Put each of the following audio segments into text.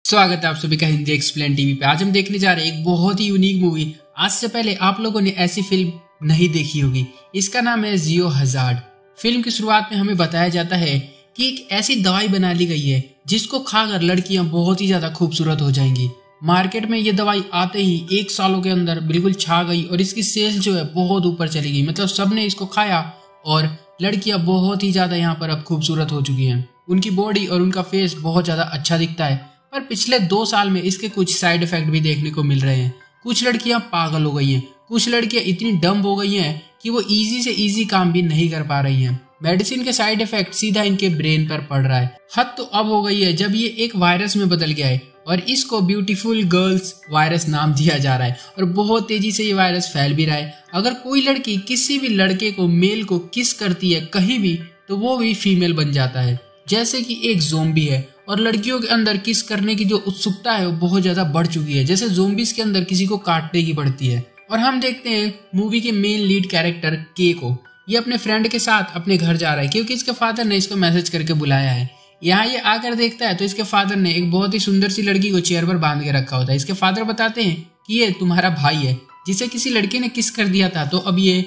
स्वागत है आप सभी का हिंदी एक्सप्लेन टीवी पे। आज हम देखने जा रहे हैं एक बहुत ही यूनिक मूवी। आज से पहले आप लोगों ने ऐसी फिल्म नहीं देखी होगी। इसका नाम है जियो हजार्ड। फिल्म की शुरुआत में हमें बताया जाता है कि एक ऐसी दवाई बना ली गई है जिसको खाकर लड़कियां बहुत ही ज्यादा खूबसूरत हो जाएंगी। मार्केट में ये दवाई आते ही 1 सालों के अंदर बिल्कुल छा गई और इसकी सेल्स जो है बहुत ऊपर चली गई। मतलब सबने इसको खाया और लड़कियां बहुत ही ज्यादा यहाँ पर अब खूबसूरत हो चुकी हैं। उनकी बॉडी और उनका फेस बहुत ज्यादा अच्छा दिखता है। पर पिछले 2 साल में इसके कुछ साइड इफेक्ट भी देखने को मिल रहे हैं। कुछ लड़कियां पागल हो गई हैं, कुछ लड़कियां इतनी डम्ब हो गई हैं कि वो इजी से इजी काम भी नहीं कर पा रही हैं। मेडिसिन के साइड इफेक्ट सीधा इनके ब्रेन पर पड़ रहा है। हद तो अब हो गई है जब ये एक वायरस में बदल गया है और इसको ब्यूटीफुल गर्ल्स वायरस नाम दिया जा रहा है और बहुत तेजी से ये वायरस फैल भी रहा है। अगर कोई लड़की किसी भी लड़के को मेल को किस करती है कहीं भी तो वो भी फीमेल बन जाता है, जैसे कि एक ज़ोंबी है। और लड़कियों के अंदर किस करने की जो उत्सुकता है वो बहुत ज्यादा बढ़ चुकी है, जैसे ज़ोंबीज के अंदर किसी को काटने की बढ़ती है। और हम देखते हैं मूवी के मेन लीड कैरेक्टर के को, ये अपने फ्रेंड के साथ अपने घर जा रहा है क्योंकि इसके फादर ने इसको मैसेज करके बुलाया है। यहाँ ये आकर देखता है तो इसके फादर ने एक बहुत ही सुंदर सी लड़की को चेयर पर बांध के रखा होता है। इसके फादर बताते हैं कि ये तुम्हारा भाई है जिसे किसी लड़की ने किस कर दिया था, तो अब ये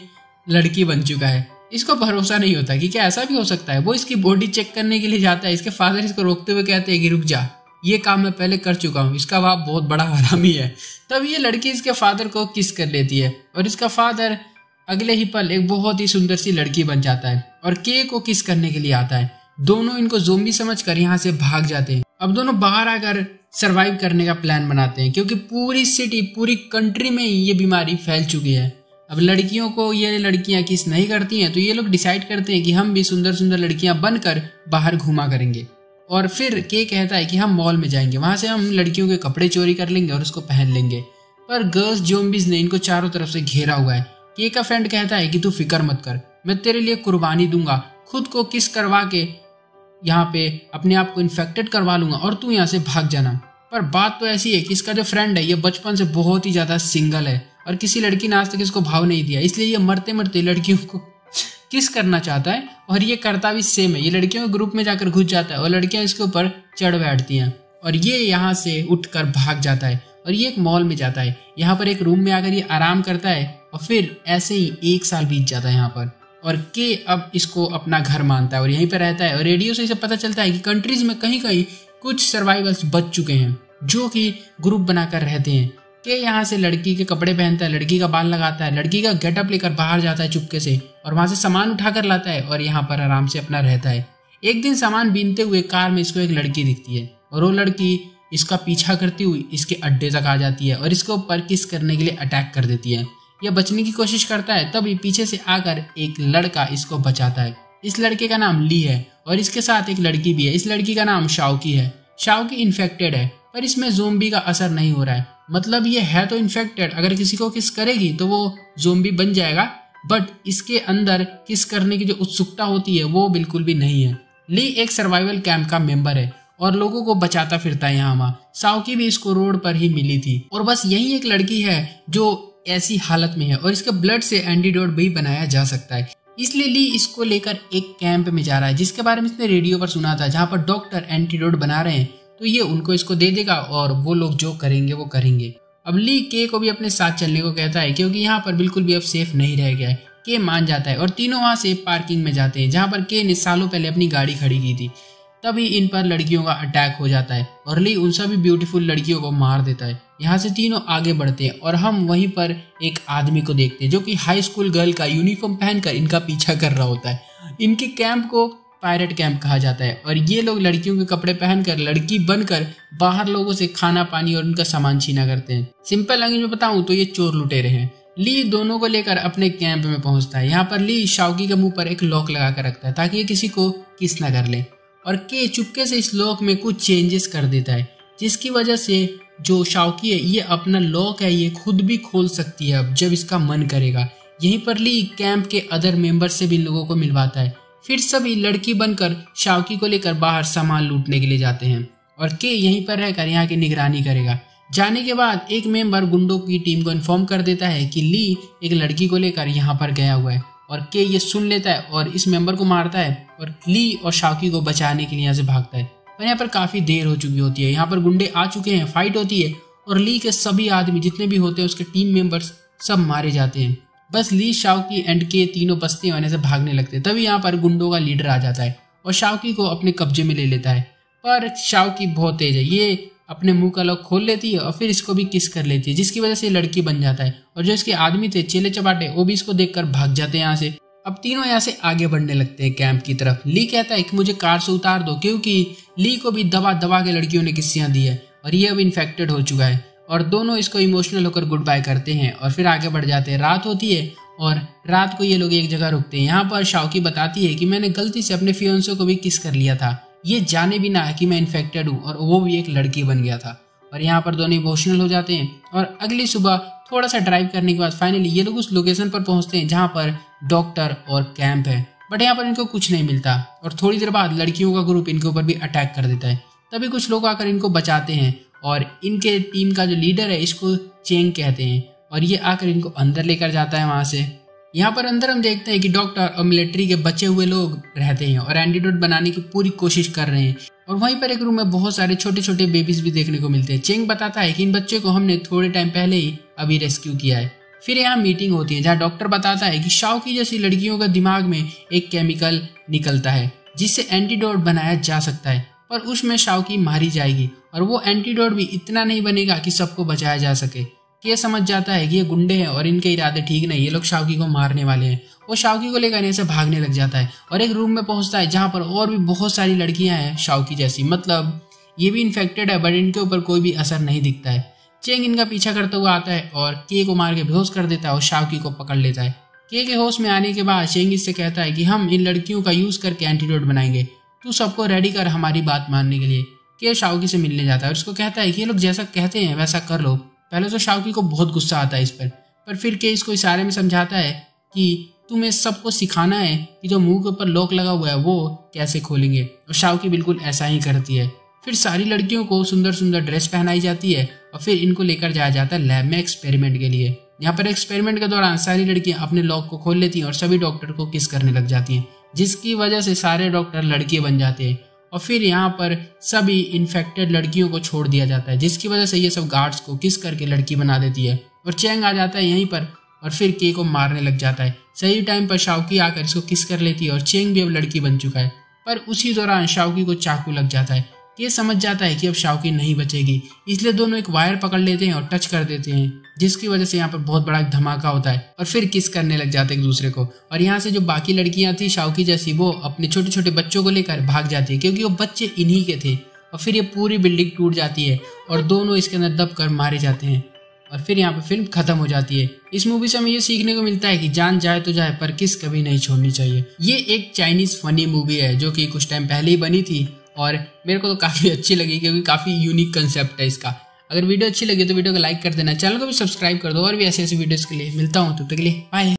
लड़की बन चुका है। इसको भरोसा नहीं होता कि क्या ऐसा भी हो सकता है। वो इसकी बॉडी चेक करने के लिए जाता है। इसके फादर इसको रोकते हुए कहते हैं कि रुक जा, ये काम मैं पहले कर चुका हूँ, इसका बाप बहुत बड़ा हरामी है। तब ये लड़की इसके फादर को किस कर लेती है और इसका फादर अगले ही पल एक बहुत ही सुंदर सी लड़की बन जाता है और के को किस करने के लिए आता है। दोनों इनको ज़ोंबी समझकर यहाँ से भाग जाते हैं। अब दोनों बाहर आकर सर्वाइव करने का प्लान बनाते हैं क्योंकि पूरी सिटी पूरी कंट्री में ये बीमारी फैल चुकी है। अब लड़कियों को ये लड़कियां किस नहीं करती हैं तो ये लोग डिसाइड करते हैं कि हम भी सुंदर सुंदर लड़कियां बनकर बाहर घूमा करेंगे। और फिर के कहता है कि हम मॉल में जाएंगे, वहां से हम लड़कियों के कपड़े चोरी कर लेंगे और उसको पहन लेंगे। पर गर्ल्स ज़ोंबीज ने इनको चारों तरफ से घेरा हुआ है। के का फ्रेंड कहता है कि तू फिक्र मत कर, मैं तेरे लिए कुर्बानी दूंगा, खुद को किस करवा के यहाँ पे अपने आप को इन्फेक्टेड करवा लूंगा और तू यहाँ से भाग जाना। पर बात तो ऐसी है कि इसका जो फ्रेंड है ये बचपन से बहुत ही ज्यादा सिंगल है और किसी लड़की ने आज तक इसको भाव नहीं दिया, इसलिए ये मरते मरते लड़कियों को किस करना चाहता है और ये करता भी सेम है। ये लड़कियों के ग्रुप में जाकर घुस जाता है और लड़कियां इसके ऊपर चढ़ बैठती हैं और ये यहाँ से उठकर भाग जाता है और ये एक मॉल में जाता है। यहाँ पर एक रूम में आकर ये आराम करता है और फिर ऐसे ही 1 साल बीत जाता है यहाँ पर। और के अब इसको अपना घर मानता है और यहीं पर रहता है। और रेडियो से इसे पता चलता है कि कंट्रीज में कहीं कहीं कुछ सर्वाइवल्स बच चुके हैं जो कि ग्रुप बनाकर रहते हैं। के यहाँ से लड़की के कपड़े पहनता है, लड़की का बाल लगाता है, लड़की का गेटअप लेकर बाहर जाता है चुपके से और वहां से सामान उठाकर लाता है और यहाँ पर आराम से अपना रहता है। एक दिन सामान बीनते हुए कार में इसको एक लड़की दिखती है और वो लड़की इसका पीछा करती हुई इसके अड्डे तक आ जाती है और इसके ऊपर किस करने के लिए अटैक कर देती है। यह बचने की कोशिश करता है, तभी पीछे से आकर एक लड़का इसको बचाता है। इस लड़के का नाम ली है और इसके साथ एक लड़की भी है। इस लड़की का नाम शाओकी है। शाओकी इन्फेक्टेड है पर इसमें ज़ोंबी का असर नहीं हो रहा है। मतलब ये है तो इन्फेक्टेड, अगर किसी को किस करेगी तो वो ज़ोंबी बन जाएगा, बट इसके अंदर किस करने की जो उत्सुकता होती है वो बिल्कुल भी नहीं है। ली एक सर्वाइवल कैंप का मेंबर है और लोगों को बचाता फिरता है यहाँ वहाँ। शाओकी भी इसको रोड पर ही मिली थी और बस यही एक लड़की है जो ऐसी हालत में है और इसके ब्लड से एंटीडोट भी बनाया जा सकता है। इसलिए ली इसको लेकर एक कैंप में जा रहा है जिसके बारे में इसने रेडियो पर सुना था, जहाँ पर डॉक्टर एंटीडोट बना रहे हैं तो ये उनको इसको दे देगा और वो लोग जो करेंगे वो करेंगे। अब ली के को भी अपने साथ चलने को कहता है क्योंकि यहाँ पर बिल्कुल भी अब सेफ नहीं रह गया है। के मान जाता है और तीनों वहाँ से पार्किंग में जाते हैं जहाँ पर के ने सालों पहले अपनी गाड़ी खड़ी की थी। तभी इन पर लड़कियों का अटैक हो जाता है और ली उन सभी ब्यूटीफुल लड़कियों को मार देता है। यहाँ से तीनों आगे बढ़ते हैं और हम वहीं पर एक आदमी को देखते हैं जो कि हाई स्कूल गर्ल का यूनिफॉर्म पहनकर इनका पीछा कर रहा होता है। इनके कैंप को पायरेट कैंप कहा जाता है और ये लोग लड़कियों के कपड़े पहनकर लड़की बनकर बाहर लोगों से खाना पानी और उनका सामान छीना करते हैं। सिंपल लैंग्वेज में बताऊं तो ये चोर लुटेरे हैं। ली दोनों को लेकर अपने कैंप में पहुंचता है। यहाँ पर ली शाओकी के मुंह पर एक लॉक लगा कर रखता है ताकि ये किसी को किस न कर ले और के चुपके से इस लॉक में कुछ चेंजेस कर देता है जिसकी वजह से जो शाओकी है ये अपना लॉक है ये खुद भी खोल सकती है अब जब इसका मन करेगा। यहीं पर ली कैंप के अदर मेंबर से भी लोगों को मिलवाता है। फिर सभी लड़की बनकर शाओकी को लेकर बाहर सामान लूटने के लिए जाते हैं और के यहीं पर रहकर यहाँ की निगरानी करेगा। जाने के बाद एक मेंबर गुंडों की टीम को इन्फॉर्म कर देता है कि ली एक लड़की को लेकर यहाँ पर गया हुआ है और के ये सुन लेता है और इस मेंबर को मारता है और ली और शाओकी को बचाने के लिए यहाँ से भागता है। और यहाँ पर काफी देर हो चुकी होती है। यहाँ पर गुंडे आ चुके हैं, फाइट होती है और ली के सभी आदमी जितने भी होते हैं उसके टीम मेंबर्स सब मारे जाते हैं। बस ली, शाओकी एंड के तीनों बस्ती होने से भागने लगते हैं। तभी यहाँ पर गुंडों का लीडर आ जाता है और शाओकी को अपने कब्जे में ले लेता है। पर शाओकी बहुत तेज है, ये अपने मुंह का लॉक खोल लेती है और फिर इसको भी किस कर लेती है, जिसकी वजह से लड़की बन जाता है। और जो इसके आदमी थे चेले चपाटे, वो भी इसको देखकर भाग जाते हैं यहाँ से। अब तीनों यहाँ से आगे बढ़ने लगते हैं कैंप की तरफ। ली कहता है कि मुझे कार से उतार दो, क्योंकि ली को भी दबा दबा के लड़कियों ने किस्सियां दी है और ये अब इन्फेक्टेड हो चुका है। और दोनों इसको इमोशनल होकर गुड बाय करते हैं और फिर आगे बढ़ जाते हैं। रात होती है और रात को ये लोग एक जगह रुकते हैं। यहाँ पर शाओकी बताती है कि मैंने गलती से अपने फियोंसे को भी किस कर लिया था, ये जाने भी ना है कि मैं इन्फेक्टेड हूँ, और वो भी एक लड़की बन गया था। और यहाँ पर दोनों इमोशनल हो जाते हैं और अगली सुबह थोड़ा सा ड्राइव करने के बाद फाइनली ये लोग उस लोकेशन पर पहुंचते हैं जहाँ पर डॉक्टर और कैंप है। बट यहाँ पर इनको कुछ नहीं मिलता और थोड़ी देर बाद लड़कियों का ग्रुप इनके ऊपर भी अटैक कर देता है। तभी कुछ लोग आकर इनको बचाते हैं और इनके टीम का जो लीडर है इसको चेंग कहते हैं और ये आकर इनको अंदर लेकर जाता है वहां से। यहाँ पर अंदर हम देखते हैं कि डॉक्टर और मिलिट्री के बचे हुए लोग रहते हैं और एंटीडोट बनाने की पूरी कोशिश कर रहे हैं। और वहीं पर एक रूम में बहुत सारे छोटे छोटे बेबीज भी देखने को मिलते हैं। चेंग बताता है कि इन बच्चों को हमने थोड़े टाइम पहले ही अभी रेस्क्यू किया है। फिर यहाँ मीटिंग होती है जहाँ डॉक्टर बताता है कि शाओकी जैसी लड़कियों का दिमाग में एक केमिकल निकलता है जिससे एंटीडोट बनाया जा सकता है, पर उसमें शाओकी मारी जाएगी और वो एंटीडोट भी इतना नहीं बनेगा कि सबको बचाया जा सके। ये समझ जाता है कि ये गुंडे हैं और इनके इरादे ठीक नहीं, ये लोग शाओकी को मारने वाले हैं। वो शाओकी को लेकर यहाँ से भागने लग जाता है और एक रूम में पहुंचता है जहाँ पर और भी बहुत सारी लड़कियां हैं शाओकी जैसी, मतलब ये भी इन्फेक्टेड है बट इनके ऊपर कोई भी असर नहीं दिखता है। चेंग इनका पीछा करता हुआ आता है और के को मार के बेहोश कर देता है और शाओकी को पकड़ लेता है। के होश में आने के बाद चेंग इससे कहता है कि हम इन लड़कियों का यूज करके एंटीडोट बनाएंगे, तू सबको रेडी कर हमारी बात मानने के लिए। के शाओकी से मिलने जाता है और उसको कहता है कि ये लोग जैसा कहते हैं वैसा कर लो। पहले तो शाओकी को बहुत गुस्सा आता है इस पर फिर के इसको इशारे में समझाता है कि तुम्हें सबको सिखाना है कि जो मुंह के ऊपर लॉक लगा हुआ है वो कैसे खोलेंगे। और शाओकी बिल्कुल ऐसा ही करती है। फिर सारी लड़कियों को सुंदर सुंदर ड्रेस पहनाई जाती है और फिर इनको लेकर जाया जाता है लैब में एक्सपेरिमेंट के लिए। यहाँ पर एक्सपेरिमेंट के दौरान सारी लड़कियां अपने लॉक को खोल लेती हैं और सभी डॉक्टर को किस करने लग जाती हैं, जिसकी वजह से सारे डॉक्टर लड़कियां बन जाते हैं। और फिर यहाँ पर सभी इन्फेक्टेड लड़कियों को छोड़ दिया जाता है, जिसकी वजह से ये सब गार्ड्स को किस करके लड़की बना देती है। और चेंग आ जाता है यहीं पर और फिर के को मारने लग जाता है। सही टाइम पर शाओकी आकर इसको किस कर लेती है और चेंग भी अब लड़की बन चुका है। पर उसी दौरान शाओकी को चाकू लग जाता है। ये समझ जाता है कि अब शाओकी नहीं बचेगी, इसलिए दोनों एक वायर पकड़ लेते हैं और टच कर देते हैं, जिसकी वजह से यहाँ पर बहुत बड़ा धमाका होता है और फिर किस करने लग जाते हैं एक दूसरे को। और यहाँ से जो बाकी लड़कियां थी शाओकी जैसी, वो अपने छोटे छोटे बच्चों को लेकर भाग जाती है क्योंकि वो बच्चे इन्हीं के थे। और फिर ये पूरी बिल्डिंग टूट जाती है और दोनों इसके अंदर दब कर मारे जाते हैं और फिर यहाँ पर फिल्म खत्म हो जाती है। इस मूवी से हमें ये सीखने को मिलता है कि जान जाए तो जाए पर किस कभी नहीं छोड़नी चाहिए। ये एक चाइनीज फनी मूवी है जो कि कुछ टाइम पहले ही बनी थी और मेरे को तो काफ़ी अच्छी लगी क्योंकि काफ़ी यूनिक कंसेप्ट है इसका। अगर वीडियो अच्छी लगी तो वीडियो को लाइक कर देना, चैनल को भी सब्सक्राइब कर दो और भी ऐसे ऐसे वीडियोस के लिए मिलता हूँ, तब तक के लिए बाय।